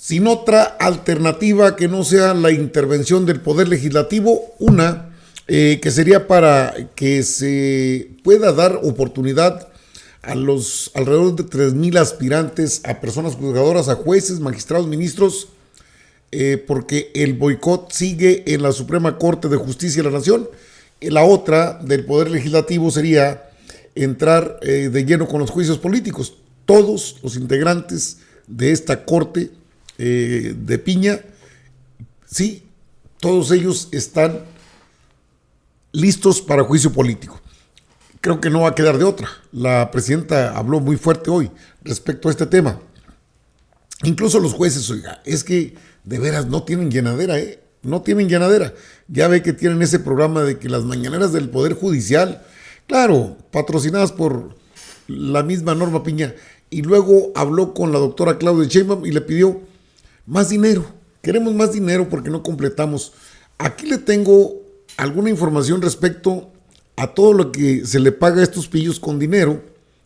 sin otra alternativa que no sea la intervención del Poder Legislativo, una que sería para que se pueda dar oportunidad a los alrededor de 3,000 aspirantes a personas juzgadoras, a jueces, magistrados, ministros, porque el boicot sigue en la Suprema Corte de Justicia de la Nación. La otra del Poder Legislativo sería entrar de lleno con los juicios políticos. Todos los integrantes de esta Corte de piña, sí, todos ellos están listos para juicio político. Creo que no va a quedar de otra. La presidenta habló muy fuerte hoy respecto a este tema. Incluso los jueces, oiga, es que de veras no tienen llenadera, ¿eh? No tienen llenadera. Ya ve que tienen ese programa de que las mañaneras del Poder Judicial, claro, patrocinadas por la misma Norma Piña, y luego habló con la doctora Claudia Sheinbaum y le pidió más dinero. Queremos más dinero porque no completamos. Aquí le tengo alguna información respecto a todo lo que se le paga a estos pillos con dinero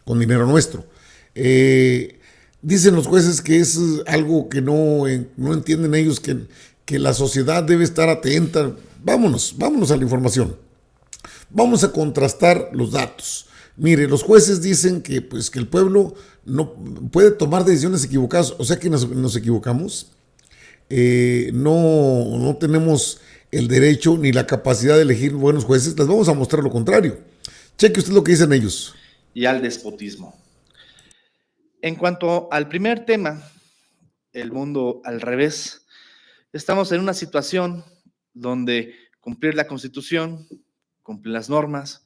nuestro. Dicen los jueces que es algo que no entienden ellos, que la sociedad debe estar atenta. Vámonos a la información. Vamos a contrastar los datos. Mire, los jueces dicen que, pues, que el pueblo no puede tomar decisiones equivocadas, o sea que nos equivocamos. No tenemos el derecho ni la capacidad de elegir buenos jueces. Les vamos a mostrar lo contrario. Cheque usted lo que dicen ellos. Y al despotismo. En cuanto al primer tema, el mundo al revés, estamos en una situación donde cumplir la Constitución, cumplir las normas,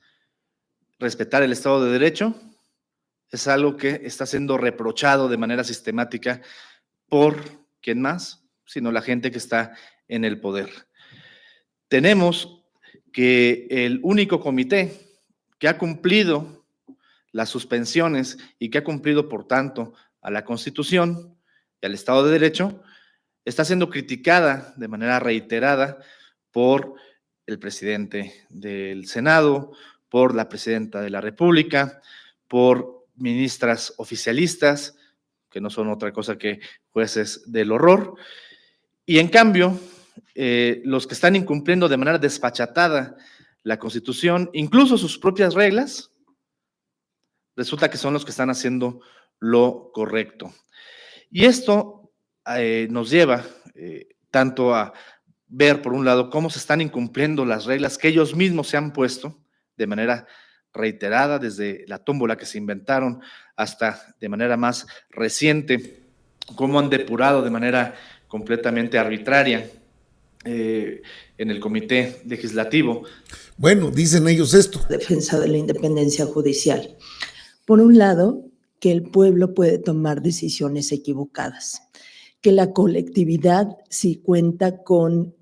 respetar el Estado de Derecho, es algo que está siendo reprochado de manera sistemática por, ¿quién más?, sino la gente que está en el poder. Tenemos que el único comité que ha cumplido las suspensiones y que ha cumplido, por tanto, a la Constitución y al Estado de Derecho, está siendo criticada de manera reiterada por el presidente del Senado, por la presidenta de la República, por ministras oficialistas, que no son otra cosa que jueces del horror, y en cambio, los que están incumpliendo de manera desfachatada la Constitución, incluso sus propias reglas, resulta que son los que están haciendo lo correcto. Y esto nos lleva tanto a ver, por un lado, cómo se están incumpliendo las reglas que ellos mismos se han puesto de manera reiterada, desde la tómbola que se inventaron hasta de manera más reciente, cómo han depurado de manera completamente arbitraria en el comité legislativo. Bueno, dicen ellos esto. Defensa de la independencia judicial. Por un lado, que el pueblo puede tomar decisiones equivocadas, que la colectividad, si cuenta con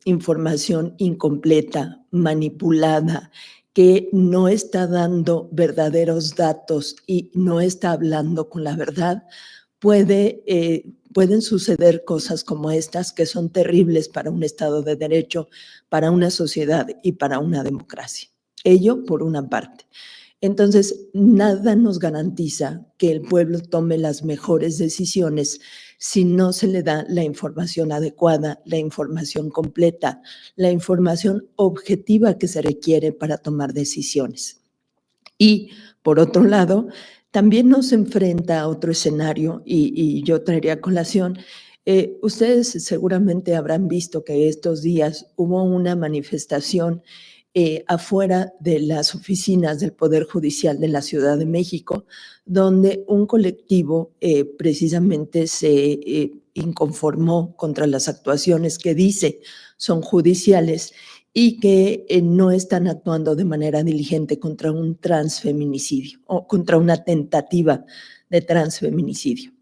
información incompleta, manipulada, que no está dando verdaderos datos y no está hablando con la verdad, pueden suceder cosas como estas que son terribles para un Estado de Derecho, para una sociedad y para una democracia. Ello por una parte. Entonces, nada nos garantiza que el pueblo tome las mejores decisiones si no se le da la información adecuada, la información completa, la información objetiva que se requiere para tomar decisiones. Y, por otro lado, también nos enfrenta a otro escenario, y yo traería a colación, ustedes seguramente habrán visto que estos días hubo una manifestación afuera de las oficinas del Poder Judicial de la Ciudad de México, donde un colectivo precisamente se inconformó contra las actuaciones que dice son judiciales y que no están actuando de manera diligente contra un transfeminicidio o contra una tentativa de transfeminicidio.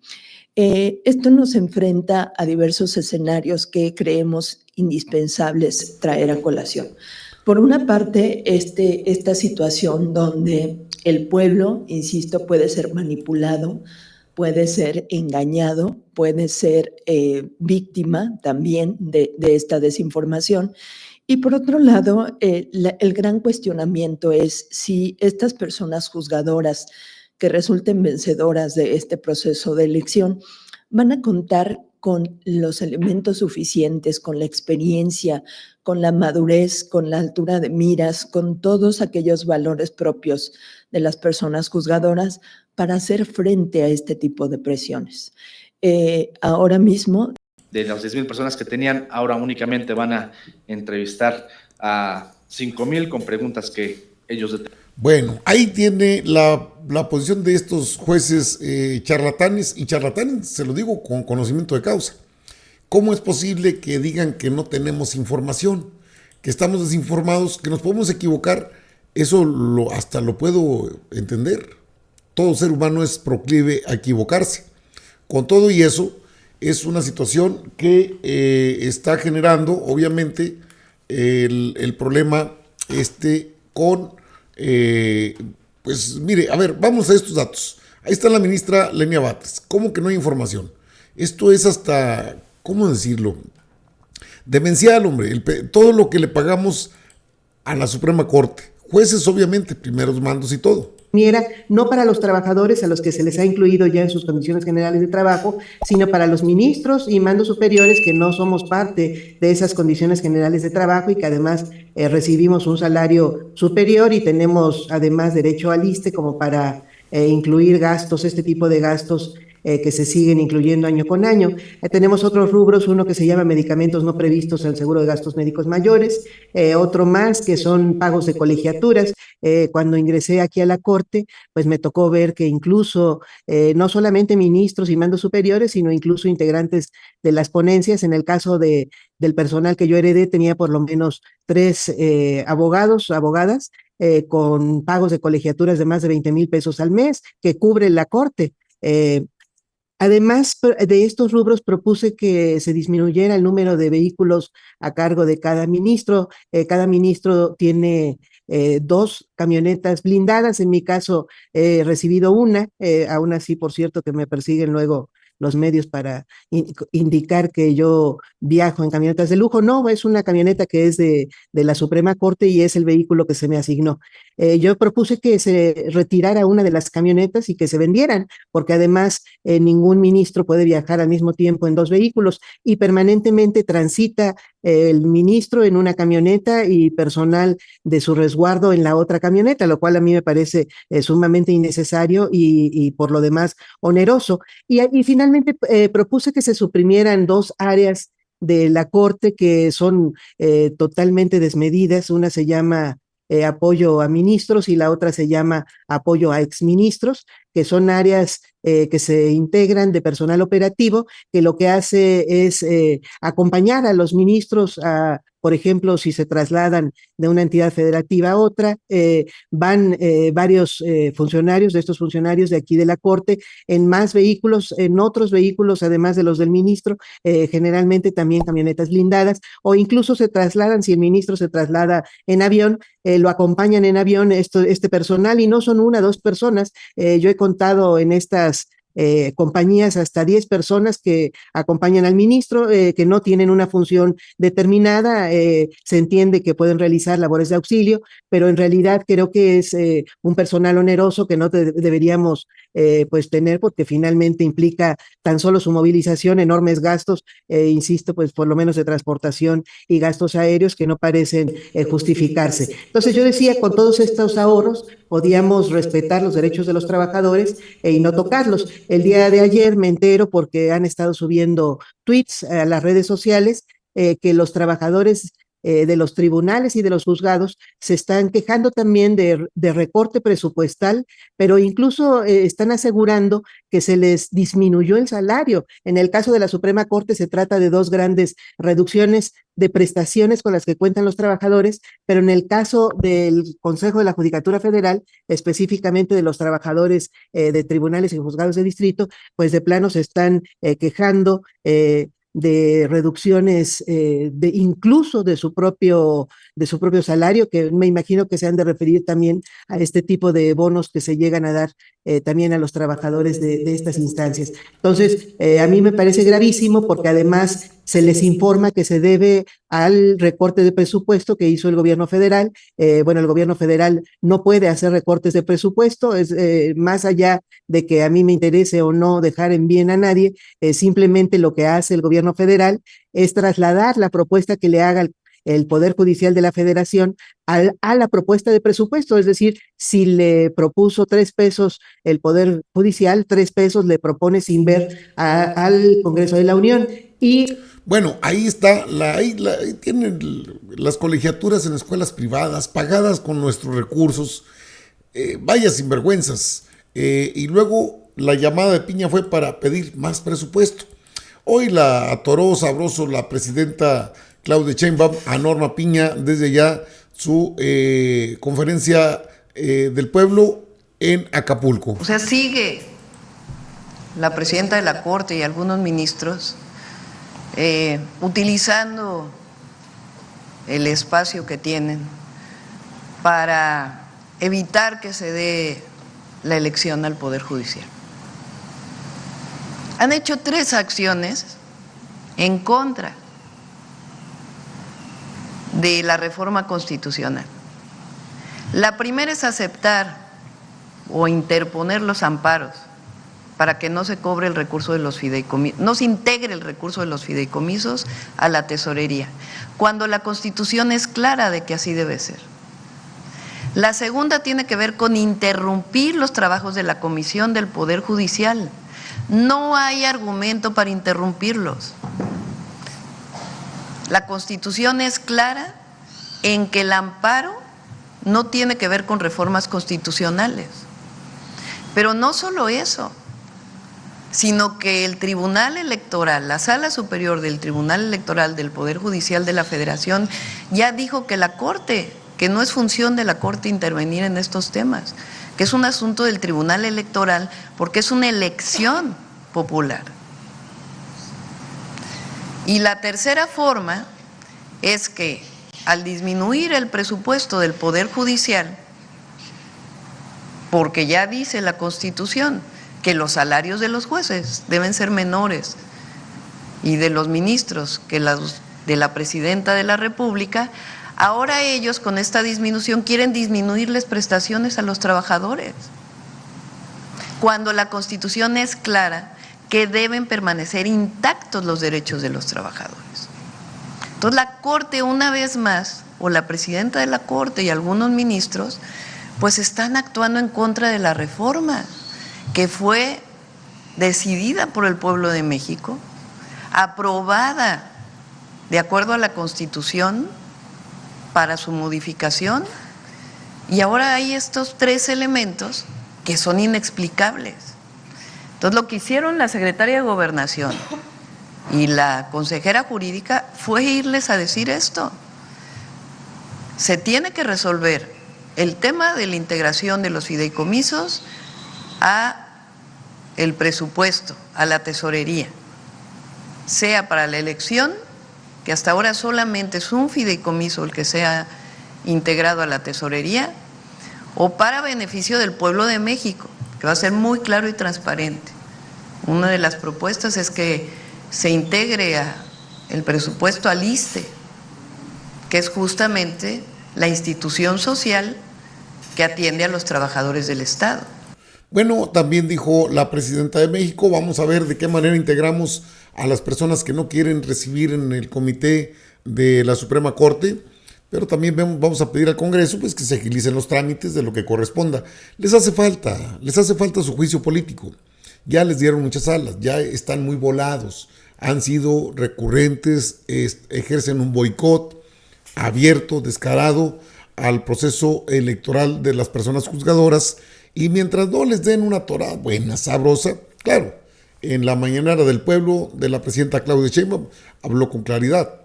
Esto nos enfrenta a diversos escenarios que creemos indispensables traer a colación. Por una parte, esta situación donde el pueblo, insisto, puede ser manipulado, puede ser engañado, puede ser víctima también de esta desinformación. Y por otro lado, el gran cuestionamiento es si estas personas juzgadoras que resulten vencedoras de este proceso de elección van a contar con los elementos suficientes, con la experiencia, con la madurez, con la altura de miras, con todos aquellos valores propios de las personas juzgadoras para hacer frente a este tipo de presiones. Ahora mismo, de las 10,000 personas que tenían, ahora únicamente van a entrevistar a 5,000 con preguntas que ellos... Bueno, ahí tiene la posición de estos jueces charlatanes, y charlatanes, se lo digo con conocimiento de causa. ¿Cómo es posible que digan que no tenemos información, que estamos desinformados, que nos podemos equivocar? Eso hasta lo puedo entender. Todo ser humano es proclive a equivocarse. Con todo y eso, es una situación que está generando, obviamente, el problema con... pues mire, a ver, vamos a estos datos. Ahí está la ministra Lenia Batres. ¿Cómo que no hay información? Esto es hasta, ¿cómo decirlo? Demencial, hombre. Todo lo que le pagamos a la Suprema Corte. Jueces, obviamente, primeros mandos y todo. No para los trabajadores a los que se les ha incluido ya en sus condiciones generales de trabajo, sino para los ministros y mandos superiores que no somos parte de esas condiciones generales de trabajo y que además recibimos un salario superior y tenemos además derecho al ISSSTE como para incluir gastos, este tipo de gastos que se siguen incluyendo año con año. Tenemos otros rubros, uno que se llama medicamentos no previstos en el seguro de gastos médicos mayores, otro más que son pagos de colegiaturas. Cuando ingresé aquí a la Corte, pues me tocó ver que incluso no solamente ministros y mandos superiores, sino incluso integrantes de las ponencias, en el caso del personal que yo heredé, tenía por lo menos 3 abogados, abogadas, con pagos de colegiaturas de más de 20,000 pesos al mes, que cubre la Corte. Además de estos rubros, propuse que se disminuyera el número de vehículos a cargo de cada ministro. Cada ministro tiene 2 camionetas blindadas. En mi caso, he recibido una. Aún así, por cierto, que me persiguen luego los medios para indicar que yo viajo en camionetas de lujo. No, es una camioneta que es de la Suprema Corte y es el vehículo que se me asignó. Yo propuse que se retirara una de las camionetas y que se vendieran, porque además ningún ministro puede viajar al mismo tiempo en 2 vehículos y permanentemente transita el ministro en una camioneta y personal de su resguardo en la otra camioneta, lo cual a mí me parece sumamente innecesario y por lo demás oneroso. Y finalmente propuse que se suprimieran 2 áreas de la Corte que son totalmente desmedidas. Una se llama apoyo a ministros y la otra se llama apoyo a exministros, que son áreas que se integran de personal operativo, que lo que hace es acompañar a los ministros a, por ejemplo, si se trasladan de una entidad federativa a otra, van varios funcionarios, de estos funcionarios de aquí de la Corte, en más vehículos, en otros vehículos, además de los del ministro, generalmente también camionetas blindadas, o incluso se trasladan, si el ministro se traslada en avión, lo acompañan en avión este personal, y no son 1, 2 personas. Yo he contado en estas compañías hasta 10 personas que acompañan al ministro, que no tienen una función determinada. Se entiende que pueden realizar labores de auxilio, pero en realidad creo que es un personal oneroso que no deberíamos pues tener, porque finalmente implica tan solo su movilización enormes gastos, insisto, pues por lo menos de transportación y gastos aéreos que no parecen justificarse. Entonces yo decía, con todos estos ahorros podíamos respetar los derechos de los trabajadores y no tocarlos. El día de ayer me entero, porque han estado subiendo tweets a las redes sociales, que los trabajadores de los tribunales y de los juzgados se están quejando también de recorte presupuestal, pero incluso están asegurando que se les disminuyó el salario. En el caso de la Suprema Corte se trata de 2 grandes reducciones de prestaciones con las que cuentan los trabajadores, pero en el caso del Consejo de la Judicatura Federal, específicamente de los trabajadores de tribunales y juzgados de distrito, pues de plano se están quejando de reducciones incluso de su propio salario, que me imagino que se han de referir también a este tipo de bonos que se llegan a dar también a los trabajadores de estas instancias. Entonces, a mí me parece gravísimo, porque además se les informa que se debe al recorte de presupuesto que hizo el gobierno federal. Bueno, el gobierno federal no puede hacer recortes de presupuesto, es más allá de que a mí me interese o no dejar en bien a nadie, simplemente lo que hace el gobierno federal es trasladar la propuesta que le haga el Poder Judicial de la Federación a la propuesta de presupuesto, es decir, si le propuso 3 pesos el Poder Judicial, 3 pesos le propone sin ver al Congreso de la Unión. Y bueno, ahí está, ahí tienen las colegiaturas en escuelas privadas, pagadas con nuestros recursos, vaya sinvergüenzas. Y luego la llamada de Piña fue para pedir más presupuesto. Hoy la atoró sabroso la presidenta Claudia Sheinbaum a Norma Piña desde ya su conferencia del pueblo en Acapulco. O sea, sigue la presidenta de la Corte y algunos ministros utilizando el espacio que tienen para evitar que se dé la elección al Poder Judicial. Han hecho 3 acciones en contra de la reforma constitucional. La primera es aceptar o interponer los amparos para que no se cobre el recurso de los fideicomisos, no se integre el recurso de los fideicomisos a la tesorería, cuando la Constitución es clara de que así debe ser. La segunda tiene que ver con interrumpir los trabajos de la Comisión del Poder Judicial. No hay argumento para interrumpirlos. La Constitución es clara en que el amparo no tiene que ver con reformas constitucionales. Pero no solo eso, sino que el Tribunal Electoral, la Sala Superior del Tribunal Electoral del Poder Judicial de la Federación, ya dijo que la Corte, que no es función de la Corte intervenir en estos temas, que es un asunto del Tribunal Electoral porque es una elección popular. Y la tercera forma es que al disminuir el presupuesto del Poder Judicial, porque ya dice la Constitución que los salarios de los jueces deben ser menores y de los ministros que los de la Presidenta de la República, ahora ellos con esta disminución quieren disminuirles prestaciones a los trabajadores, cuando la Constitución es clara que deben permanecer intactos los derechos de los trabajadores. Entonces la Corte, una vez más, o la Presidenta de la Corte y algunos ministros, pues están actuando en contra de la reforma que fue decidida por el pueblo de México, aprobada de acuerdo a la Constitución para su modificación, y ahora hay estos 3 elementos que son inexplicables. Entonces lo que hicieron la secretaria de Gobernación y la consejera jurídica fue irles a decir esto. Se tiene que resolver el tema de la integración de los fideicomisos a el presupuesto, a la tesorería, sea para la elección, que hasta ahora solamente es un fideicomiso el que sea integrado a la tesorería, o para beneficio del pueblo de México, que va a ser muy claro y transparente. Una de las propuestas es que se integre el presupuesto al ISSSTE, que es justamente la institución social que atiende a los trabajadores del Estado. Bueno, también dijo la presidenta de México, vamos a ver de qué manera integramos a las personas que no quieren recibir en el comité de la Suprema Corte, pero también vamos a pedir al Congreso pues que se agilicen los trámites de lo que corresponda. Les hace falta su juicio político. Ya les dieron muchas alas, ya están muy volados, han sido recurrentes, ejercen un boicot abierto, descarado al proceso electoral de las personas juzgadoras, y mientras no les den una torada buena, sabrosa, claro, en la mañanera del pueblo de la presidenta Claudia Sheinbaum habló con claridad,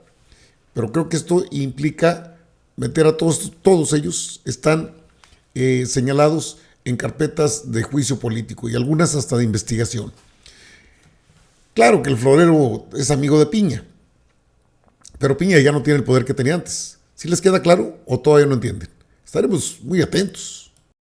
pero creo que esto implica meter a todos ellos, están señalados en carpetas de juicio político y algunas hasta de investigación. Claro que el florero es amigo de Piña, pero Piña ya no tiene el poder que tenía antes. ¿Sí les queda claro o todavía no entienden? Estaremos muy atentos.